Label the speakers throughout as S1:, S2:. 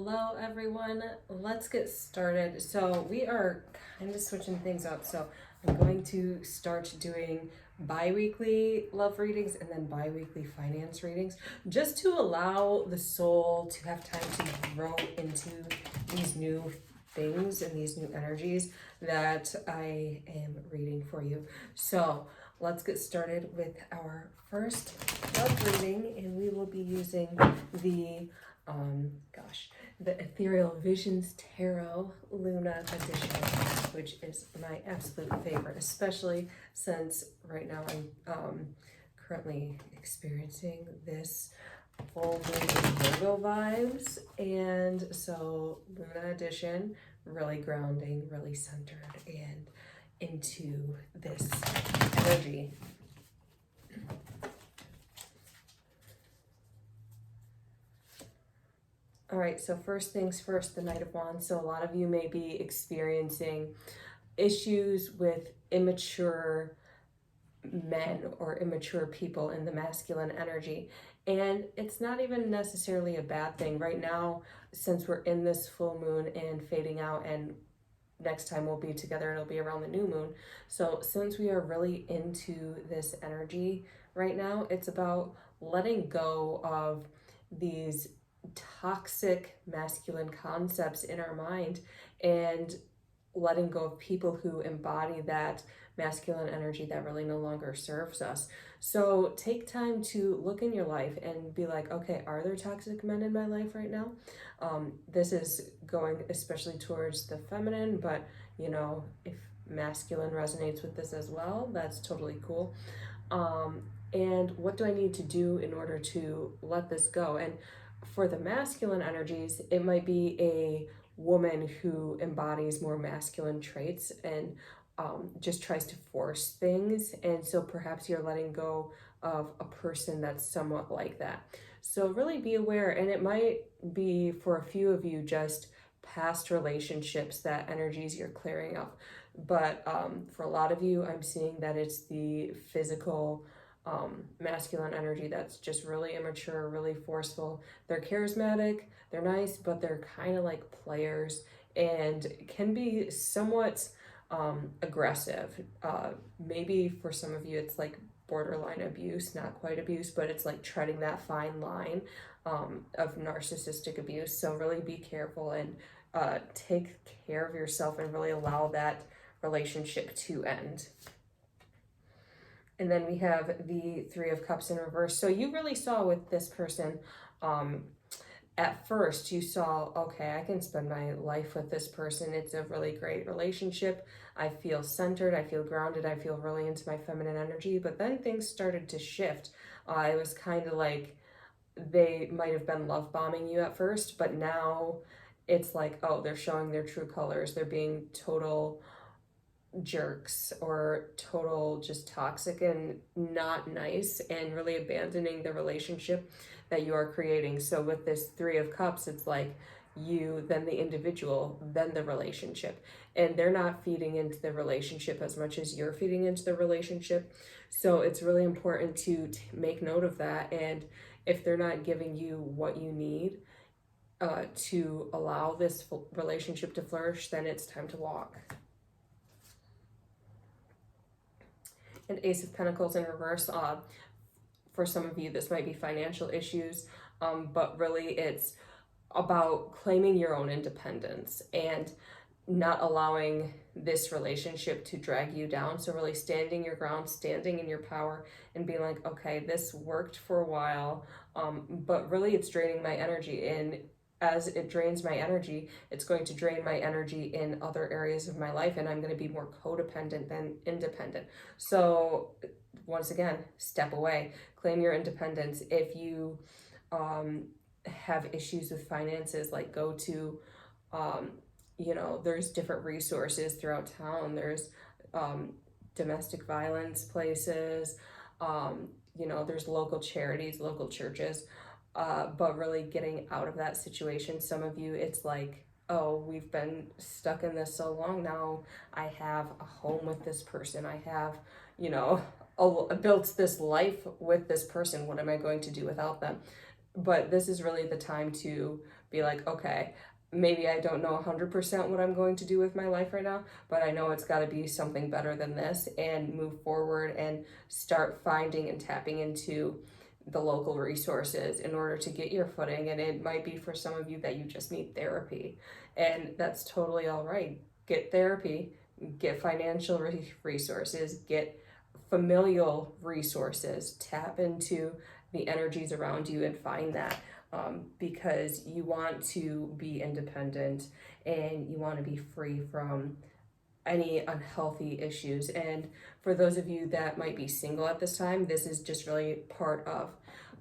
S1: Hello everyone, let's get started. So we are kind of switching things up. So I'm going to start doing bi-weekly love readings and then bi-weekly finance readings, just to allow the soul to have time to grow into these new things and these new energies that I am reading for you. So let's get started with our first love reading, and we will be using the the Ethereal Visions Tarot Luna edition, which is my absolute favorite, especially since right now I'm currently experiencing this full moon Virgo vibes, and so Luna edition, really grounding, really centered, and into this energy. All right, so first things first, the Knight of Wands. So a lot of you may be experiencing issues with immature men or immature people in the masculine energy. And it's not even necessarily a bad thing. Right now, since we're in this full moon and fading out, and next time we'll be together, it'll be around the new moon. So since we are really into this energy right now, it's about letting go of these toxic masculine concepts in our mind and letting go of people who embody that masculine energy that really no longer serves us. So take time to look in your life and be like, okay, are there toxic men in my life right now? This is going especially towards the feminine, but you know, if masculine resonates with this as well, that's totally cool. And what do I need to do in order to let this go? And for the masculine energies, it might be a woman who embodies more masculine traits and just tries to force things. And so perhaps you're letting go of a person that's somewhat like that. So really be aware. And it might be for a few of you just past relationships that energies you're clearing up. But for a lot of you, I'm seeing that it's the physical masculine energy that's just really immature, really forceful. They're charismatic, they're nice, but they're kind of like players and can be somewhat aggressive. Maybe for some of you, it's like borderline abuse, not quite abuse, but it's like treading that fine line of narcissistic abuse. So really be careful and take care of yourself and really allow that relationship to end. And then we have the Three of Cups in reverse. So you really saw with this person, at first you saw, okay, I can spend my life with this person. It's a really great relationship. I feel centered, I feel grounded, I feel really into my feminine energy. But then things started to shift. It was kind of like they might have been love bombing you at first, but now it's like, oh, they're showing their true colors. They're being total jerks or total just toxic and not nice and really abandoning the relationship that you are creating. So with this Three of Cups, it's like you, then the individual, then the relationship, and they're not feeding into the relationship as much as you're feeding into the relationship. So it's really important to make note of that, and if they're not giving you what you need to allow this relationship to flourish, then it's time to walk. And Ace of Pentacles in reverse. For some of you, this might be financial issues, but really it's about claiming your own independence and not allowing this relationship to drag you down. So really standing your ground, standing in your power, and being like, okay, this worked for a while, but really it's draining my energy. And as it drains my energy, it's going to drain my energy in other areas of my life, and I'm going to be more codependent than independent. So once again, step away, claim your independence. If you have issues with finances, like go to there's different resources throughout town. There's domestic violence places, there's local charities, local churches. But really getting out of that situation. Some of you, it's like, oh, we've been stuck in this so long now. I have a home with this person. I have, built this life with this person. What am I going to do without them? But this is really the time to be like, okay, maybe I don't know 100% what I'm going to do with my life right now, but I know it's got to be something better than this, and move forward and start finding and tapping into the local resources in order to get your footing. And it might be for some of you that you just need therapy, and that's totally all right. Get therapy, get financial resources, get familial resources, tap into the energies around you and find that, because you want to be independent and you want to be free from any unhealthy issues. And for those of you that might be single at this time, this is just really part of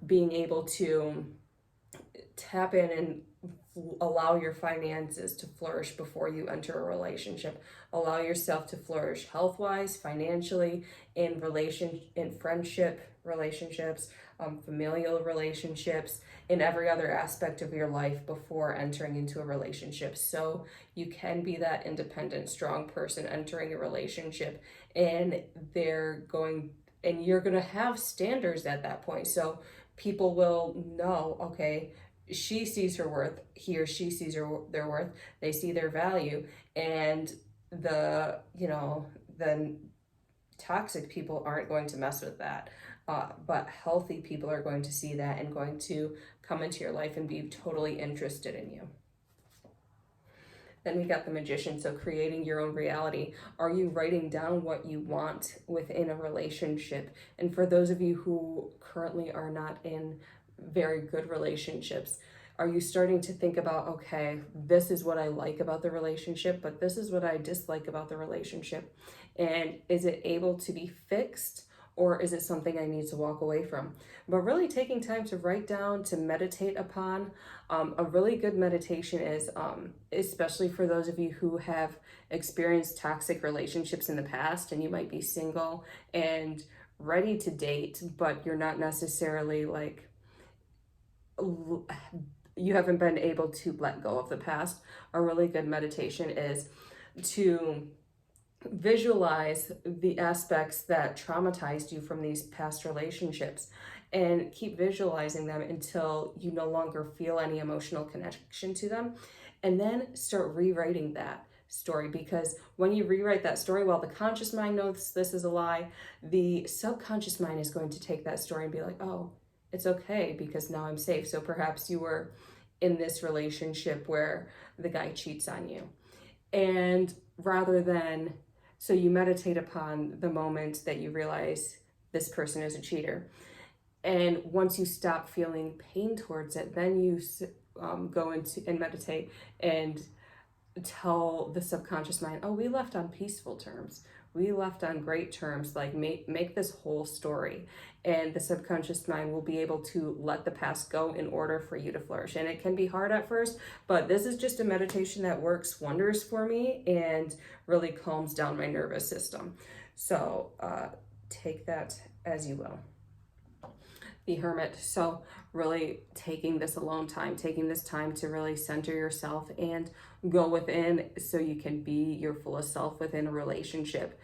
S1: being able to tap in and allow your finances to flourish before you enter a relationship. Allow yourself to flourish health-wise, financially, in friendship relationships, familial relationships, in every other aspect of your life before entering into a relationship. So you can be that independent, strong person entering a relationship, and you're going to have standards at that point. So people will know, okay, she sees her worth, he or she sees their worth, they see their value, and then toxic people aren't going to mess with that. But healthy people are going to see that and going to come into your life and be totally interested in you. Then we got the Magician, so creating your own reality. Are you writing down what you want within a relationship? And for those of you who currently are not in very good relationships, are you starting to think about, okay, this is what I like about the relationship, but this is what I dislike about the relationship? And is it able to be fixed, or is it something I need to walk away from? But really taking time to write down, to meditate upon. A really good meditation is, especially for those of you who have experienced toxic relationships in the past, and you might be single and ready to date, but you're not necessarily like, you haven't been able to let go of the past. A really good meditation is to visualize the aspects that traumatized you from these past relationships, and keep visualizing them until you no longer feel any emotional connection to them, and then start rewriting that story. Because when you rewrite that story, while the conscious mind knows this is a lie, the subconscious mind is going to take that story and be like, oh, it's okay because now I'm safe. So perhaps you were in this relationship where the guy cheats on you, and so you meditate upon the moment that you realize this person is a cheater. And once you stop feeling pain towards it, then you go into and meditate and tell the subconscious mind, oh, we left on peaceful terms. We left on great terms, like make this whole story. And the subconscious mind will be able to let the past go in order for you to flourish. And it can be hard at first, but this is just a meditation that works wonders for me and really calms down my nervous system. So take that as you will. The Hermit. So really taking this alone time, taking this time to really center yourself and go within so you can be your fullest self within a relationship.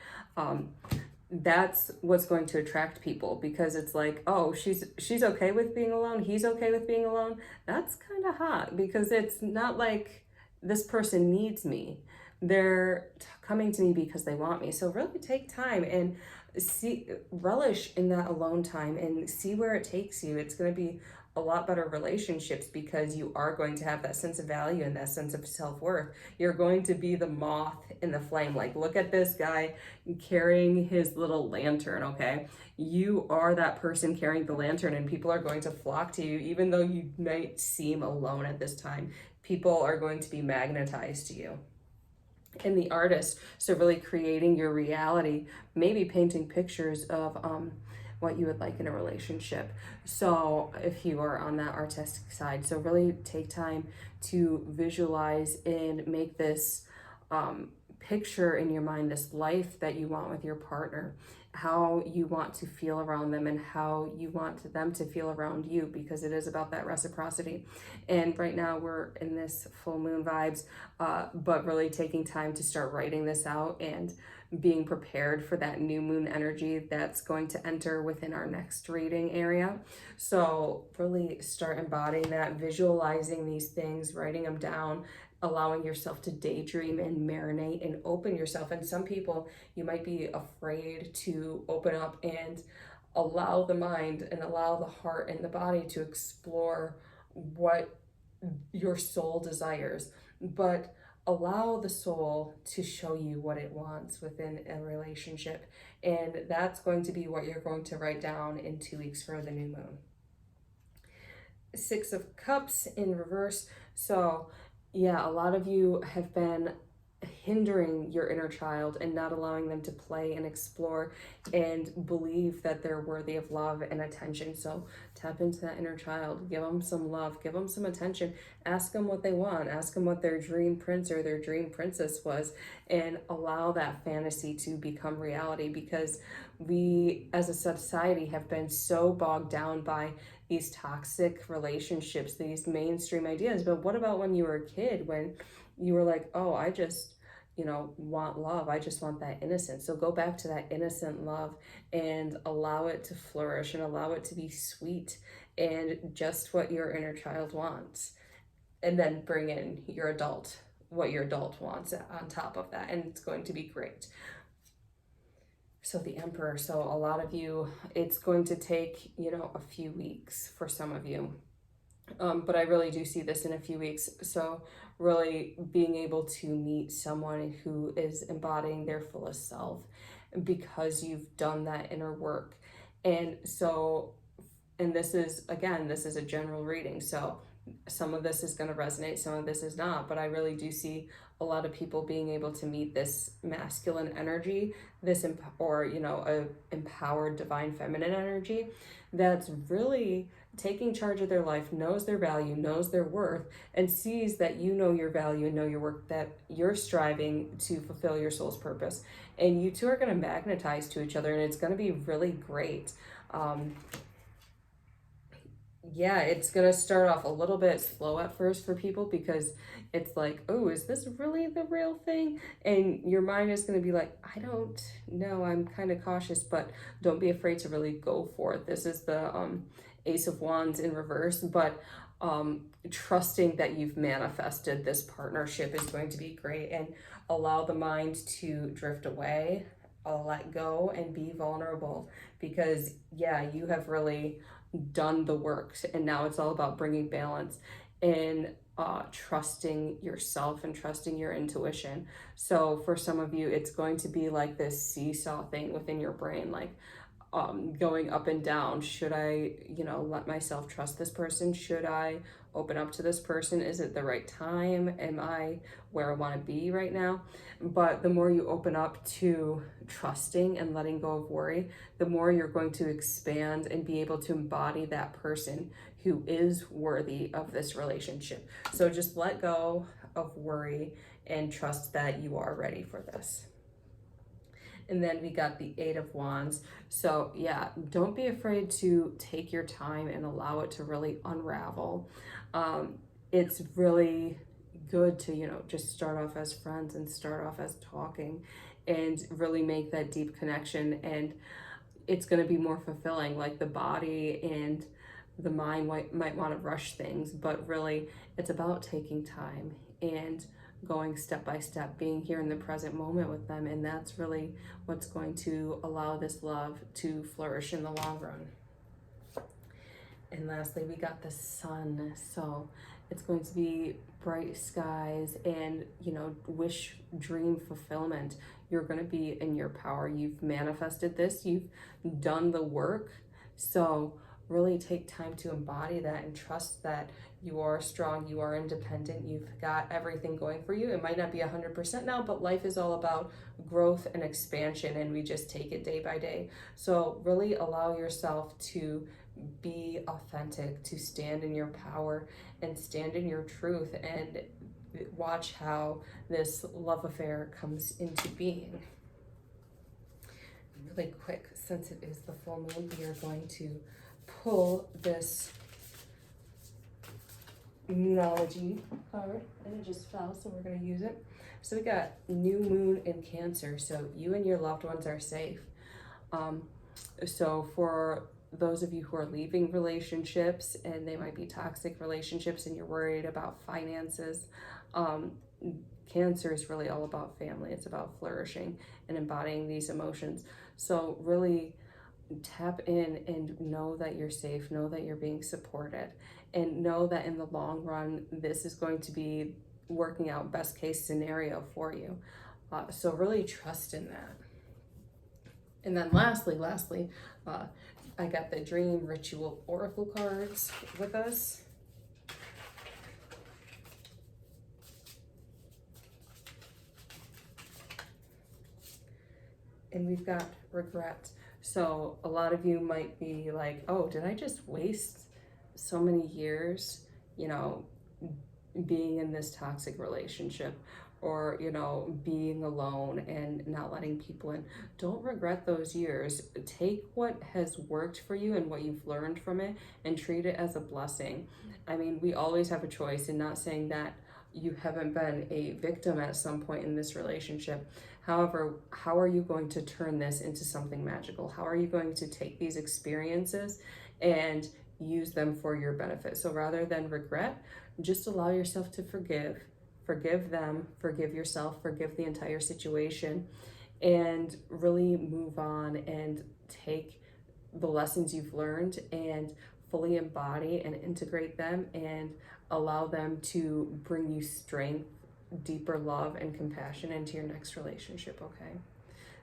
S1: That's what's going to attract people, because it's like, oh, she's okay with being alone, he's okay with being alone. That's kind of hot, because it's not like this person needs me. They're coming to me because they want me. So really take time and relish in that alone time and see where it takes you. It's going to be a lot better relationships, because you are going to have that sense of value and that sense of self-worth. You're going to be the moth in the flame. Like, look at this guy carrying his little lantern, okay? You are that person carrying the lantern, and people are going to flock to you, even though you might seem alone at this time. People are going to be magnetized to you. And the Artist, so really creating your reality, maybe painting pictures of what you would like in a relationship. So if you are on that artistic side, so really take time to visualize and make this picture in your mind, this life that you want with your partner, how you want to feel around them and how you want them to feel around you, because it is about that reciprocity. And right now we're in this full moon vibes, but really taking time to start writing this out and being prepared for that new moon energy that's going to enter within our next reading area. So really start embodying that, visualizing these things, writing them down, allowing yourself to daydream and marinate and open yourself. And some people, you might be afraid to open up and allow the mind and allow the heart and the body to explore what your soul desires, but allow the soul to show you what it wants within a relationship. And that's going to be what you're going to write down in 2 weeks for the new moon. 6 of Cups in reverse. So yeah, a lot of you have been hindering your inner child and not allowing them to play and explore and believe that they're worthy of love and attention. So tap into that inner child, give them some love, give them some attention, ask them what they want, ask them what their dream prince or their dream princess was, and allow that fantasy to become reality. Because we as a society have been so bogged down by these toxic relationships, these mainstream ideas. But what about when you were a kid, when you were like, oh, I just, want love. I just want that innocence. So go back to that innocent love and allow it to flourish and allow it to be sweet and just what your inner child wants. And then bring in your adult, what your adult wants on top of that. And it's going to be great. So the Emperor, so a lot of you, it's going to take, a few weeks for some of you. But I really do see this in a few weeks. So really being able to meet someone who is embodying their fullest self because you've done that inner work. And so, and this is a general reading. So some of this is going to resonate, some of this is not, but I really do see a lot of people being able to meet this masculine energy, a empowered divine feminine energy that's really taking charge of their life, knows their value, knows their worth, and sees that you know your value and know your work, that you're striving to fulfill your soul's purpose. And you two are going to magnetize to each other, and it's going to be really great. It's going to start off a little bit slow at first for people because it's like, oh, is this really the real thing? And your mind is going to be like, I don't know, I'm kind of cautious, but don't be afraid to really go for it. This is the Ace of Wands in reverse, but trusting that you've manifested this partnership is going to be great. And allow the mind to drift away, let go, and be vulnerable, because you have really done the work, and now it's all about bringing balance and trusting yourself and trusting your intuition. So for some of you, it's going to be like this seesaw thing within your brain, like going up and down. Should I, let myself trust this person? Should I open up to this person? Is it the right time? Am I where I want to be right now? But the more you open up to trusting and letting go of worry, the more you're going to expand and be able to embody that person who is worthy of this relationship. So just let go of worry and trust that you are ready for this. And then we got the Eight of Wands. So don't be afraid to take your time and allow it to really unravel. It's really good to, just start off as friends and start off as talking and really make that deep connection. And it's going to be more fulfilling. Like the body and the mind might want to rush things, but really it's about taking time and going step by step, being here in the present moment with them. And that's really what's going to allow this love to flourish in the long run. And lastly, we got the Sun. So it's going to be bright skies and, wish, dream fulfillment. You're going to be in your power. You've manifested this. You've done the work. So really take time to embody that and trust that you are strong, you are independent, you've got everything going for you. It might not be 100% now, but life is all about growth and expansion, and we just take it day by day. So really allow yourself to be authentic, to stand in your power and stand in your truth, and watch how this love affair comes into being. Really quick, since it is the full moon, we are going to pull this Moonology card, and it just fell, so we're going to use it. So we got new moon in Cancer, so you and your loved ones are safe. So for those of you who are leaving relationships and they might be toxic relationships and you're worried about finances, Cancer is really all about family. It's about flourishing and embodying these emotions. So really tap in and know that you're safe, know that you're being supported, and know that in the long run, this is going to be working out best case scenario for you. So really trust in that. And then lastly, I got the Dream Ritual Oracle cards with us. And we've got regret. So a lot of you might be like, oh, did I just waste so many years, being in this toxic relationship, or being alone and not letting people in? Don't regret those years. Take what has worked for you and what you've learned from it and treat it as a blessing. I mean, we always have a choice, and not saying that you haven't been a victim at some point in this relationship. However, how are you going to turn this into something magical? How are you going to take these experiences and use them for your benefit? So rather than regret, just allow yourself to forgive. Forgive them, forgive yourself, forgive the entire situation, and really move on and take the lessons you've learned and fully embody and integrate them and allow them to bring you strength, deeper love, and compassion into your next relationship, okay?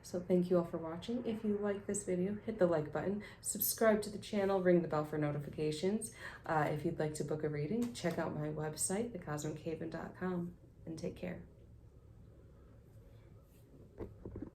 S1: So thank you all for watching. If you like this video, hit the like button, subscribe to the channel, ring the bell for notifications. If you'd like to book a reading, check out my website, thecosmichaven.com, and take care.